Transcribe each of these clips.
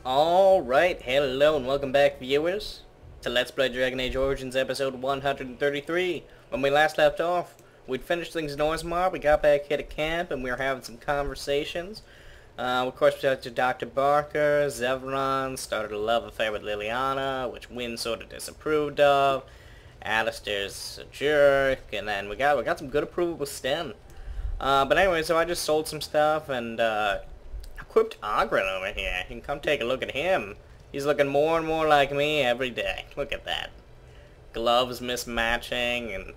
Alright, hello and welcome back, viewers, to Let's Play Dragon Age Origins episode 133. When we last left off, we'd finished things in Orzammar, we got back here to camp, and we were having some conversations. Of course, we talked to Dr. Barker, Zevran, started a love affair with Liliana, which Wynn sort of disapproved of. Alistair's a jerk, and then we got some good approval with Sten. But anyway, so I just sold some stuff, and equipped Oghren over here. You can come take a look at him. He's looking more and more like me every day. Look at that. Gloves mismatching and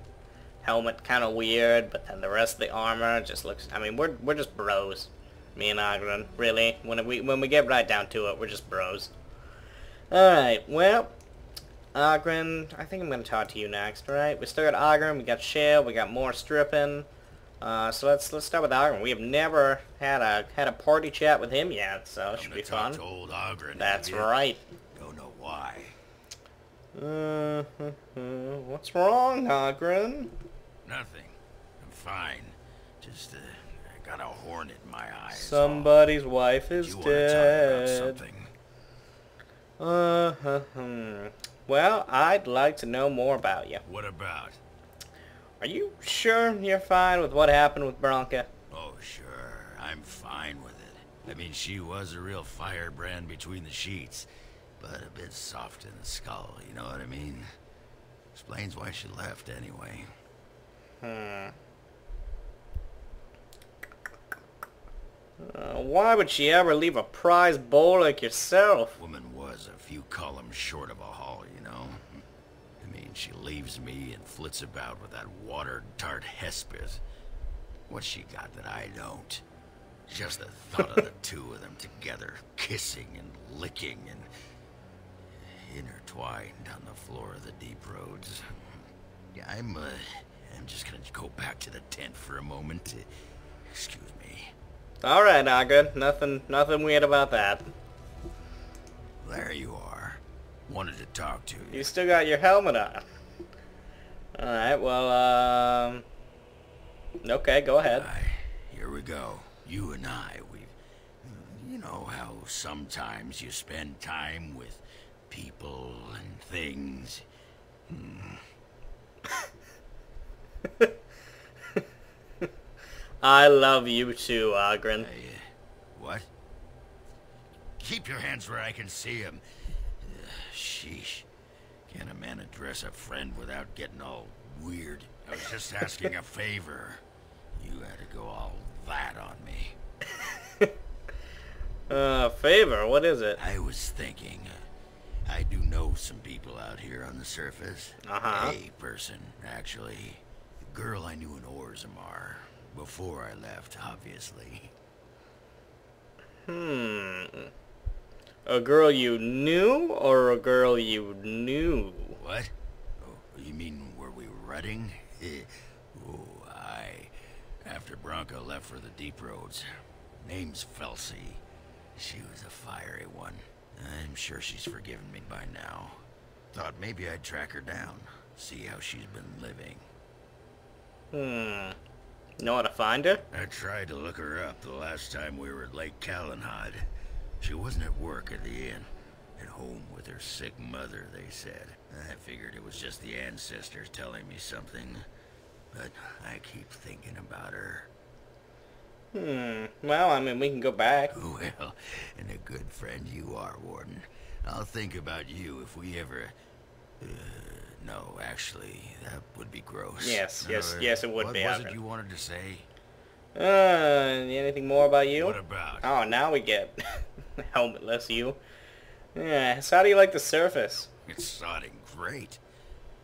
helmet kind of weird, but then the rest of the armor just looks. I mean, we're just bros, me and Oghren. Really, when we get right down to it, we're just bros. All right, well, Oghren. I think I'm gonna talk to you next. All right, we still got Oghren. We got Shale. We got Morastrippin. So let's start with Oghren. We have never had a party chat with him yet, so it should be fun. To old Oghren, that's right. Don't know why. What's wrong, Oghren? Nothing. I'm fine. Just I got a horn in my eye. Somebody's wife is dead. Well, I'd like to know more about you. What about? Are you sure you're fine with what happened with Branka? Oh, sure. I'm fine with it. I mean, she was a real firebrand between the sheets, but a bit soft in the skull, you know what I mean? Explains why she left, anyway. Why would she ever leave a prize bowl like yourself? Woman was a few columns short of a haul, you know? I mean, she leaves me and flits about with that water-tart Hespeth. What's she got that I don't? Just the thought of the two of them together, kissing and licking and intertwined on the floor of the deep roads. Yeah, I'm just gonna go back to the tent for a moment. Excuse me. All right, Oghren. Nothing weird about that. There you are. Wanted to talk to you. You still got your helmet on. Alright, well, okay, go ahead. Here we go. You and I, you know how sometimes you spend time with people and things. I love you too, Oghren. What? Keep your hands where I can see them. Sheesh. Can a man address a friend without getting all weird? I was just asking a favor. You had to go all that on me. Favor? What is it? I was thinking, I do know some people out here on the surface. A person, actually. A girl I knew in Orzammar. Before I left, obviously. A girl you knew, or a girl you knew? What? Oh, you mean were we rutting? Oh, aye. After Branka left for the deep roads. Name's Felsi. She was a fiery one. I'm sure she's forgiven me by now. Thought maybe I'd track her down. See how she's been living. Know how to find her? I tried to look her up the last time we were at Lake Calenhad. She wasn't at work at the inn. At home with her sick mother, they said. I figured it was just the ancestors telling me something. But I keep thinking about her. Well, I mean, we can go back. Well, and a good friend you are, Warden. I'll think about you if we ever... no, actually, that would be gross. Yes, it would be. What was it you wanted to say? Anything more about you? What about? Oh, now we get helmetless you. Yeah, so how do you like the surface? It's sodding great.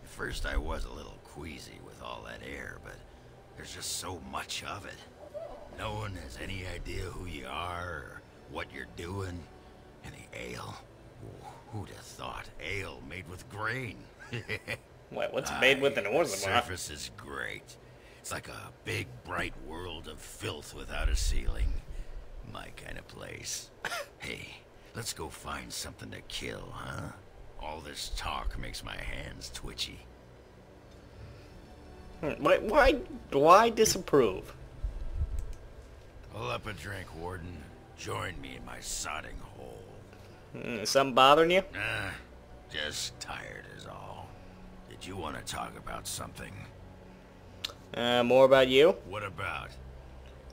At first I was a little queasy with all that air, but there's just so much of it. No one has any idea who you are or what you're doing. And the ale? Who'd have thought? Ale made with grain. Wait, what's made with an Orzammar? The surface is great. It's like a big, bright world of filth without a ceiling. My kind of place. Hey, let's go find something to kill, huh? All this talk makes my hands twitchy. Why disapprove? Pull up a drink, Warden. Join me in my sodding hole. Is something bothering you? Nah, just tired is all. Did you want to talk about something? More about you? What about?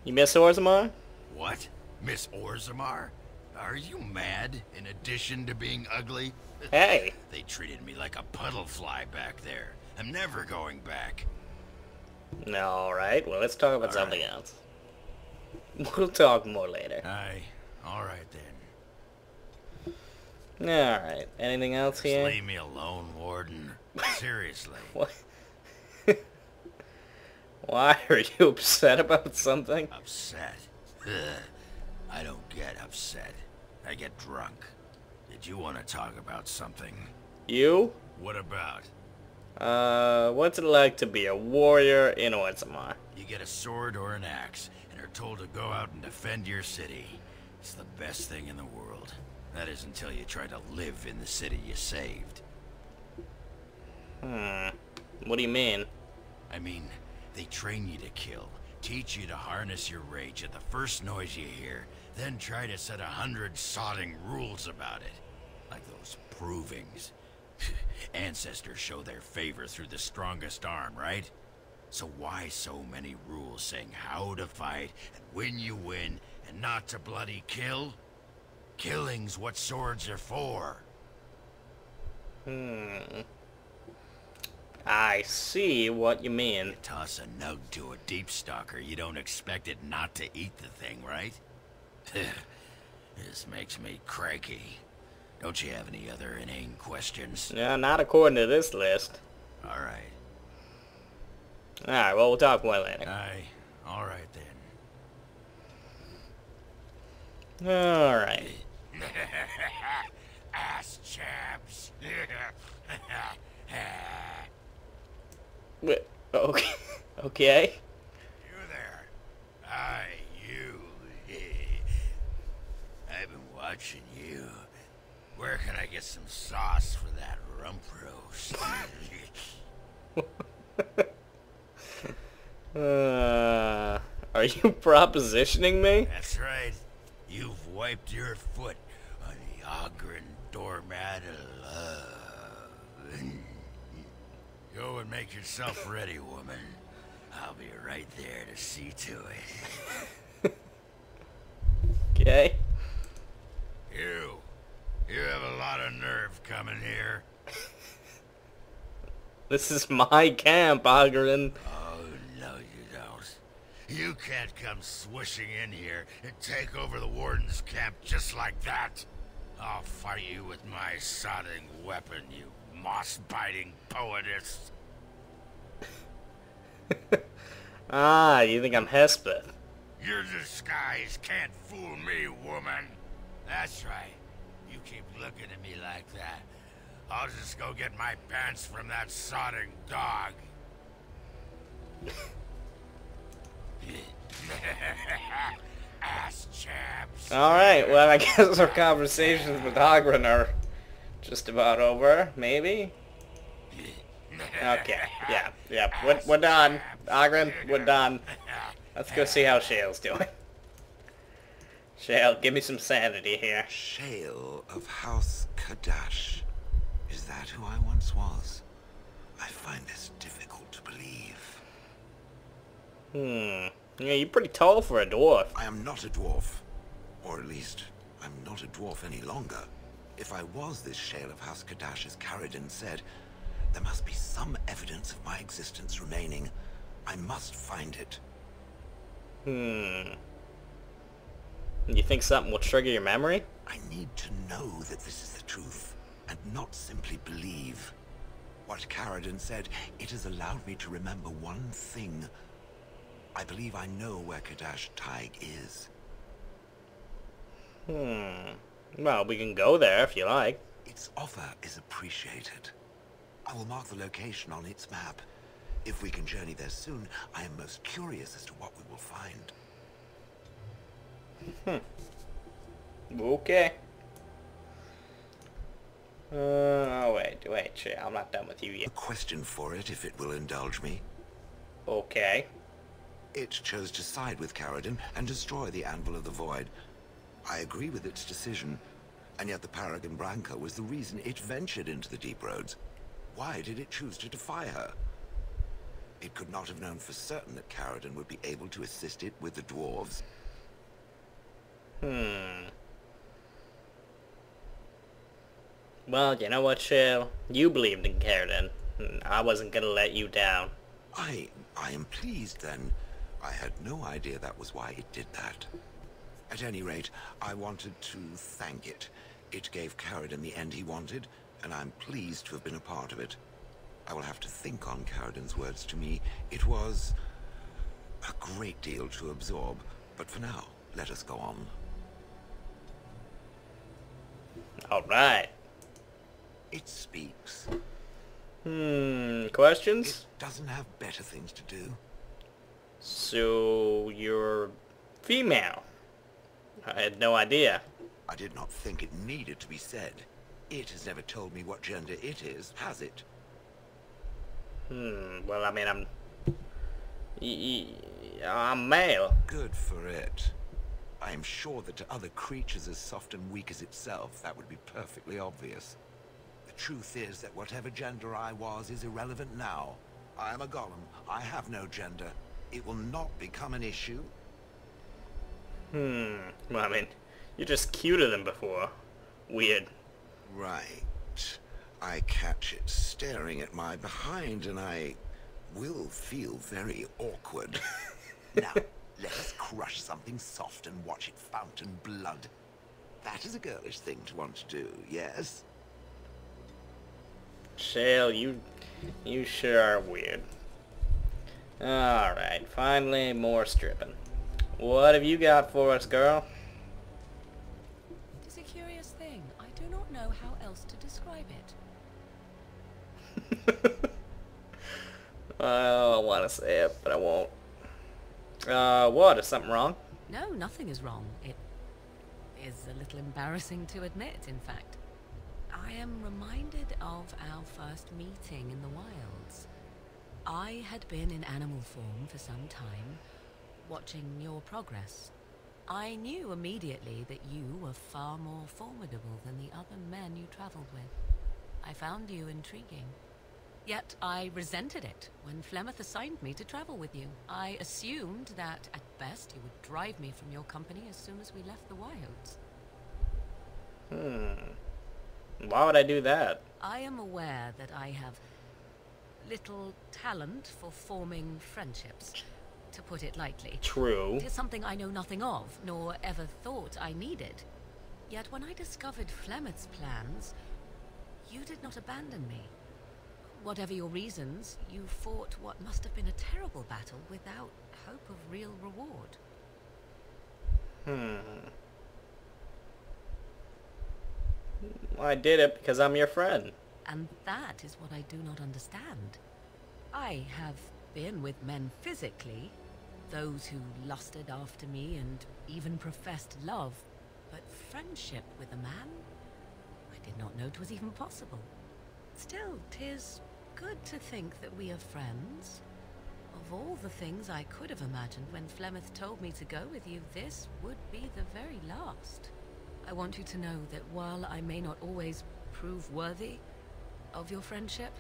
You miss Orzammar? What? Miss Orzammar? Are you mad, in addition to being ugly? Hey! They treated me like a puddle fly back there. I'm never going back. Alright, well let's talk about something else. We'll talk more later. Aye, alright then. Alright, anything else Just here? leave me alone, Warden. Seriously. What? Why are you upset about something? Upset? I don't get upset. I get drunk. Did you want to talk about something? You? What about? What's it like to be a warrior in Orzammar? You get a sword or an axe, and are told to go out and defend your city. It's the best thing in the world. That is until you try to live in the city you saved. What do you mean? I mean, they train you to kill, teach you to harness your rage at the first noise you hear, then try to set 100 sodding rules about it. Like those provings. Ancestors show their favor through the strongest arm, right? So why so many rules saying how to fight, and when you win, and not to bloody kill? Killing's what swords are for. I see what you mean. You toss a nug to a deep stalker, you don't expect it not to eat the thing, right? This makes me cranky. Don't you have any other inane questions? Yeah, not according to this list. Alright. Alright, well, we'll talk more later. Aye. Alright then. Alright. Asschabs. Okay. Okay. You there. Aye, you. I've been watching you. Where can I get some sauce for that rump roast? Are you propositioning me? That's right. You've wiped your foot on the Oghren doormat of love. Go and make yourself ready, woman. I'll be right there to see to it. Okay. You have a lot of nerve coming here. This is my camp, Oghren. Oh, no you don't. You can't come swishing in here and take over the warden's camp just like that. I'll fight you with my sodding weapon, you moss-biting poetess. Ah, you think I'm Hespeth? Your disguise can't fool me, woman. That's right. You keep looking at me like that, I'll just go get my pants from that sodding dog. Asschabs. Alright, well, I guess our conversations with Oghren are just about over, maybe? Okay, yeah, we're done. Oghren, we're done. Let's go see how Shale's doing. Shale, give me some sanity here. Shale of House Kadash. Is that who I once was? I find this difficult to believe. Yeah, you're pretty tall for a dwarf. I am not a dwarf. Or at least, I'm not a dwarf any longer. If I was this Shale of House Kadash, as Caridin said, there must be some evidence of my existence remaining. I must find it. You think something will trigger your memory? I need to know that this is the truth, and not simply believe. What Caridin said, it has allowed me to remember one thing. I believe I know where Kadash Taig is. Well, we can go there if you like. Its offer is appreciated. I will mark the location on its map. If we can journey there soon, I am most curious as to what we will find. Okay. Oh, wait, shit, I'm not done with you A yet. question for it, if it will indulge me. Okay. It chose to side with Caridin and destroy the Anvil of the Void. I agree with its decision, And yet the Paragon Branca was the reason it ventured into the deep roads. Why did it choose to defy her? It could not have known for certain that Caridin would be able to assist it with the dwarves. Well, you know what, Shale? You believed in Caridin. I wasn't gonna let you down. I am pleased then. I had no idea that was why it did that. At any rate, I wanted to thank it. It gave Caridin the end he wanted, and I'm pleased to have been a part of it. I will have to think on Caridin's words to me. It was a great deal to absorb, but for now, let us go on. Alright. It speaks. Questions? It doesn't have better things to do. So, you're female? I had no idea. I did not think it needed to be said. It has never told me what gender it is, has it? Well, I mean, I'm male. Good for it. I am sure that to other creatures as soft and weak as itself, that would be perfectly obvious. The truth is that whatever gender I was is irrelevant now. I am a golem. I have no gender. It will not become an issue. Well, I mean, you're just cuter than before. Weird. Right. I catch it staring at my behind, and I will feel very awkward. Now, let us crush something soft and watch it fountain blood. That is a girlish thing to want to do, yes? Shale, you sure are weird. Alright, finally Morastrippin. What have you got for us, girl? It is a curious thing. I do not know how else to describe it. I want to say it, but I won't. What? Is something wrong? No, nothing is wrong. It is a little embarrassing to admit, in fact. I am reminded of our first meeting in the wilds. I had been in animal form for some time, watching your progress. I knew immediately that you were far more formidable than the other men you traveled with. I found you intriguing. Yet I resented it when Flemeth assigned me to travel with you. I assumed that, at best, you would drive me from your company as soon as we left the wilds. Why would I do that? I am aware that I have little talent for forming friendships, to put it lightly. True. It is something I know nothing of, nor ever thought I needed. Yet when I discovered Flemeth's plans, you did not abandon me. Whatever your reasons, you fought what must have been a terrible battle without hope of real reward. I did it because I'm your friend. And that is what I do not understand. I have been with men physically, those who lusted after me and even professed love, but friendship with a man? I did not know it was even possible. Still, 'tis good to think that we are friends. Of all the things I could have imagined when Flemeth told me to go with you, this would be the very last. I want you to know that while I may not always prove worthy of your friendship,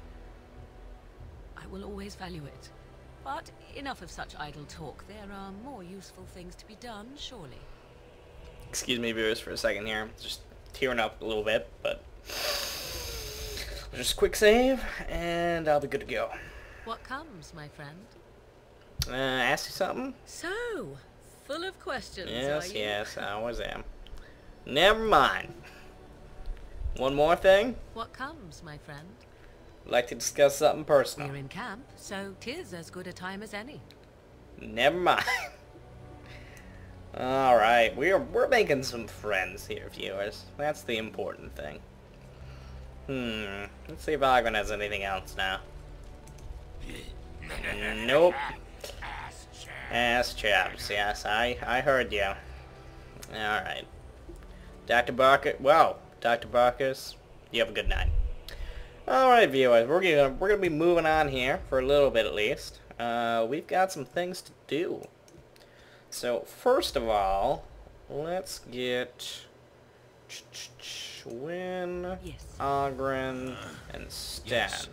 I will always value it. But enough of such idle talk. There are more useful things to be done, surely. Excuse me, viewers, for a second here. Just tearing up a little bit, but just quick save, and I'll be good to go. What comes, my friend? Ask you something? So, full of questions, Yes, are you? yes, I always am. Never mind. One more thing. What comes, my friend? I'd like to discuss something personal. We're in camp, so 'tis as good a time as any. Never mind. Alright, we're making some friends here, viewers. That's the important thing. Let's see if Oghren has anything else now. Nope. Asschabs, yes, I heard you. Alright. Dr. Barker, well, Dr. Barkers, you have a good night. Alright, viewers, we're gonna be moving on here, for a little bit at least. We've got some things to do. So, first of all, let's get Win, Yes. Oghren, and Stan. yes.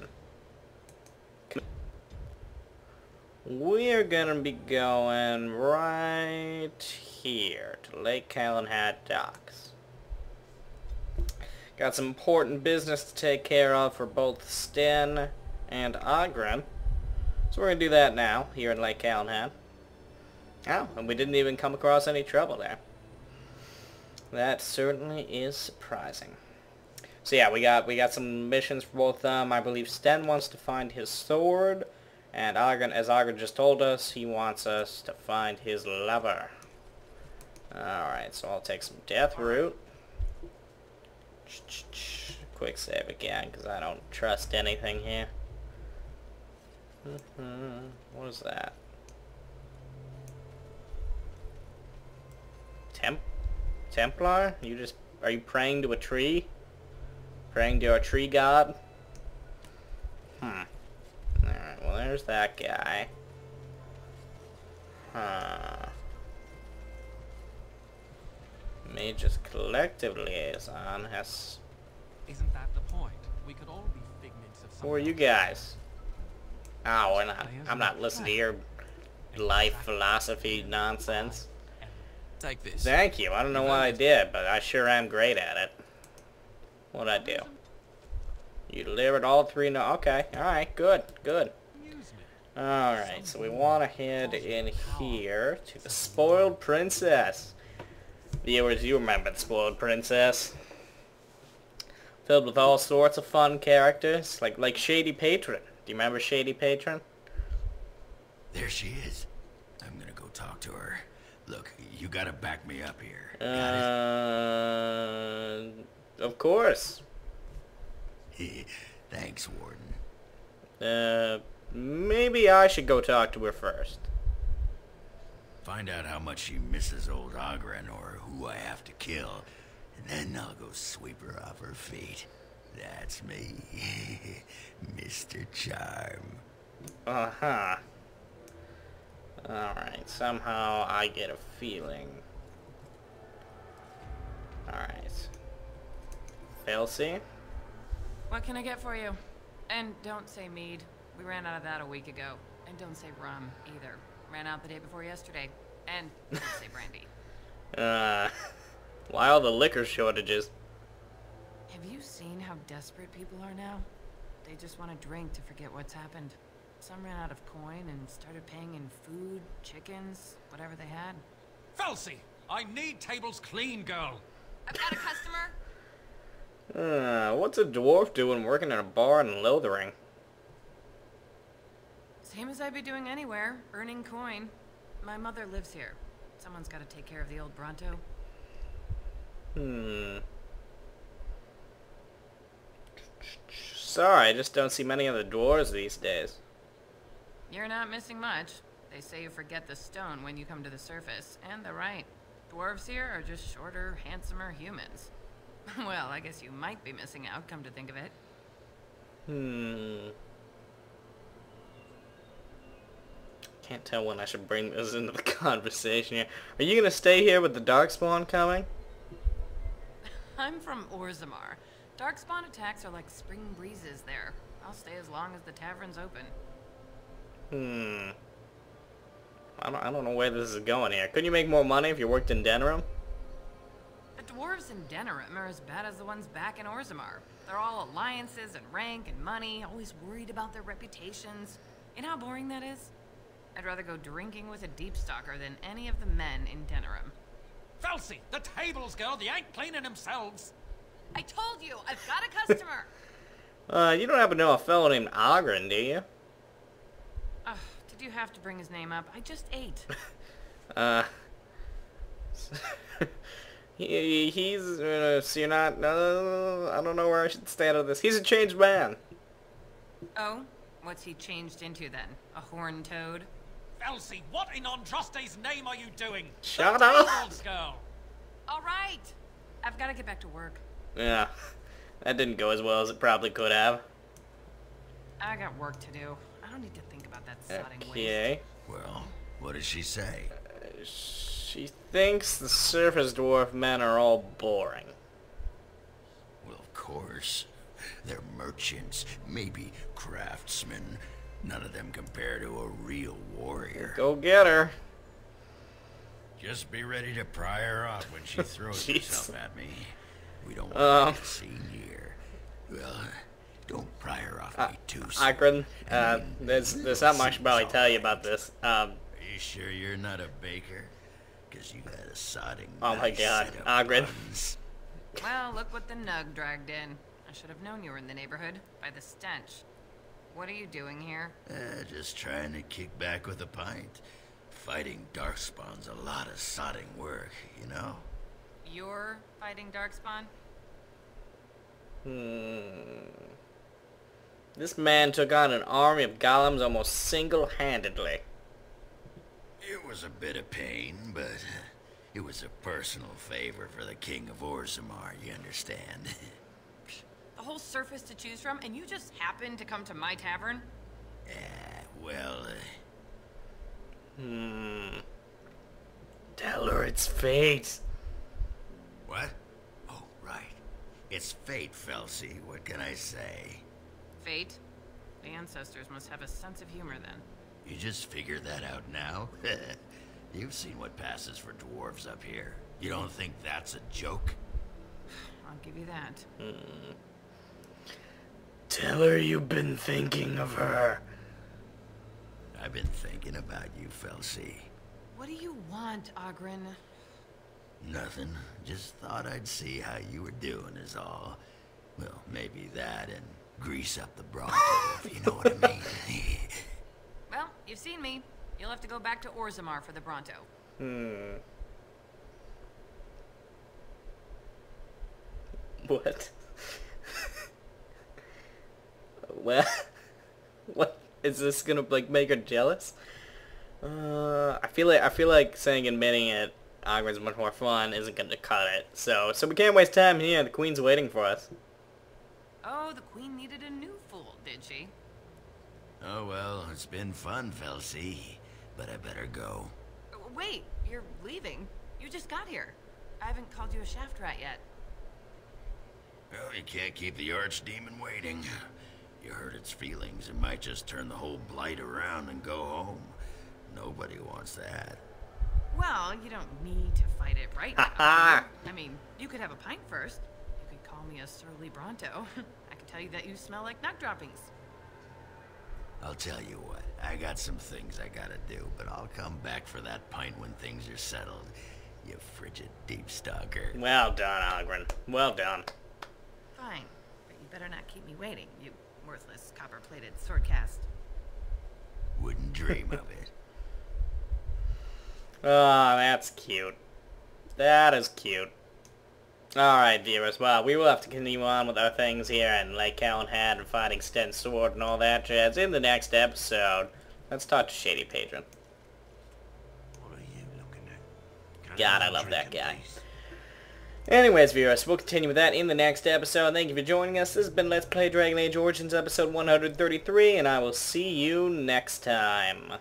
We're gonna be going right here to Lake Calenhat Docks. Got some important business to take care of for both Stan and Oghren. So we're gonna do that now, here in Lake Calenhat. Oh, and we didn't even come across any trouble there. That certainly is surprising. So yeah, we got some missions for both of them. I believe Sten wants to find his sword, and Oghren, as Oghren just told us, he wants us to find his lover. Alright, so I'll take some death root. Quick save again, because I don't trust anything here. What is that? Templar? Are you praying to a tree? Praying to a tree god? Alright, well there's that guy. Mage's collective liaison has... Isn't that the point? We could all be figments of Who are you guys? Oh, we're not. I'm not listening to your life philosophy nonsense. Take this. Thank you. I don't know what I did, but I sure am great at it. What'd I do? You delivered all three. No, okay. All right. Good. Good. All right. So we want to head in here to the Spoiled Princess. Viewers, you remember the Spoiled Princess? Filled with all sorts of fun characters, like Shady Patron. Do you remember Shady Patron? There she is. I'm gonna go talk to her. Look, you gotta back me up here. Of course. Thanks, Warden. Maybe I should go talk to her first. Find out how much she misses old Oghren or who I have to kill, and then I'll go sweep her off her feet. That's me, Mr. Charm. Uh-huh. Alright, somehow I get a feeling. Alright. Felsi? What can I get for you? And don't say mead. We ran out of that a week ago. And don't say rum, either. Ran out the day before yesterday. And don't say brandy. Why all the liquor shortages? Have you seen how desperate people are now? They just want to drink to forget what's happened. Some ran out of coin and started paying in food, chickens, whatever they had. Felsi, I need tables clean, girl. I've got a customer. What's a dwarf doing working in a bar in Lothering? Same as I'd be doing anywhere, earning coin. My mother lives here. Someone's got to take care of the old Bronto. Sorry, I just don't see many of the dwarves these days. You're not missing much. They say you forget the stone when you come to the surface, and they're right. Dwarves here are just shorter, handsomer humans. Well, I guess you might be missing out, come to think of it. Can't tell when I should bring this into the conversation here. Are you gonna stay here with the Darkspawn coming? I'm from Orzammar. Darkspawn attacks are like spring breezes there. I'll stay as long as the tavern's open. I don't know where this is going here. Couldn't you make more money if you worked in Denerim? The dwarves in Denerim are as bad as the ones back in Orzammar. They're all alliances and rank and money, always worried about their reputations. You know how boring that is? I'd rather go drinking with a deepstalker than any of the men in Denerim. Felsi, the tables, girl, they ain't cleaning themselves. I told you, I've got a customer! You don't happen to know a fellow named Oghren, do you? Did you have to bring his name up? I just ate. He's, so you're not, I don't know where I should stand on this. He's a changed man. Oh? What's he changed into then? A horned toad? Felsi, what in Andraste's name are you doing? Shut the up! Tables, girl. Alright! I've got to get back to work. Yeah, that didn't go as well as it probably could have. I got work to do. I don't need to think about that sodding waste. Okay. Well, what does she say? She thinks the surface dwarf men are all boring. worse. They're merchants, maybe craftsmen. None of them compare to a real warrior. Go get her. Just be ready to pry her off when she throws Jeez. herself at me. We don't want to get seen here. Well, don't pry her off me too soon. Oghren, there's not much I should probably tell you about this. Are you sure you're not a baker? Because you had a sodding Oh my nice god, set of Oghren. buns. Well, look what the Nug dragged in. I should have known you were in the neighborhood by the stench. What are you doing here? Just trying to kick back with a pint. Fighting darkspawn's a lot of sodding work, you know? You're fighting Darkspawn? This man took on an army of golems almost single-handedly. It was a bit of pain, but it was a personal favor for the King of Orzammar, you understand? The whole surface to choose from, and you just happened to come to my tavern? Well, Tell her it's fate. what? Oh, right. It's fate, Felsi. What can I say? Fate? The ancestors must have a sense of humor then. You just figured that out now? You've seen what passes for dwarves up here. You don't think that's a joke? I'll give you that. Tell her you've been thinking of her. I've been thinking about you, Felsi. What do you want, Oghren? Nothing. Just thought I'd see how you were doing is all. Well, maybe that and grease up the Bronco, if you know what I mean. Well, you've seen me. You'll have to go back to Orzammar for the Bronto. What? Well, what is this gonna like make her jealous? I feel like saying admitting it, Ogren's much more fun isn't gonna cut it. So we can't waste time here. The Queen's waiting for us. Oh, the Queen needed a new fool, did she? Oh well, it's been fun, Felsi. But I better go. Wait, you're leaving? You just got here. I haven't called you a shaft rat yet. Well, you can't keep the archdemon waiting. You hurt its feelings, it might just turn the whole blight around and go home. Nobody wants that. Well, you don't need to fight it right now. I mean, you could have a pint first. You could call me a surly Bronto. I could tell you that you smell like nut droppings. I'll tell you what, I got some things I gotta do, but I'll come back for that pint when things are settled. You frigid deep stalker. Well done, Oghren. Well done. Fine, but you better not keep me waiting, you worthless copper-plated sword cast. Wouldn't dream of it. Oh, that's cute. That is cute. Alright, viewers, well, we will have to continue on with our things here and Lake Calenhad and fighting Sten's sword and all that jazz in the next episode. Let's talk to Shady Patron. What are you looking at? God, I love that guy. Anyways, viewers, we'll continue with that in the next episode. Thank you for joining us. This has been Let's Play Dragon Age Origins episode 133, and I will see you next time.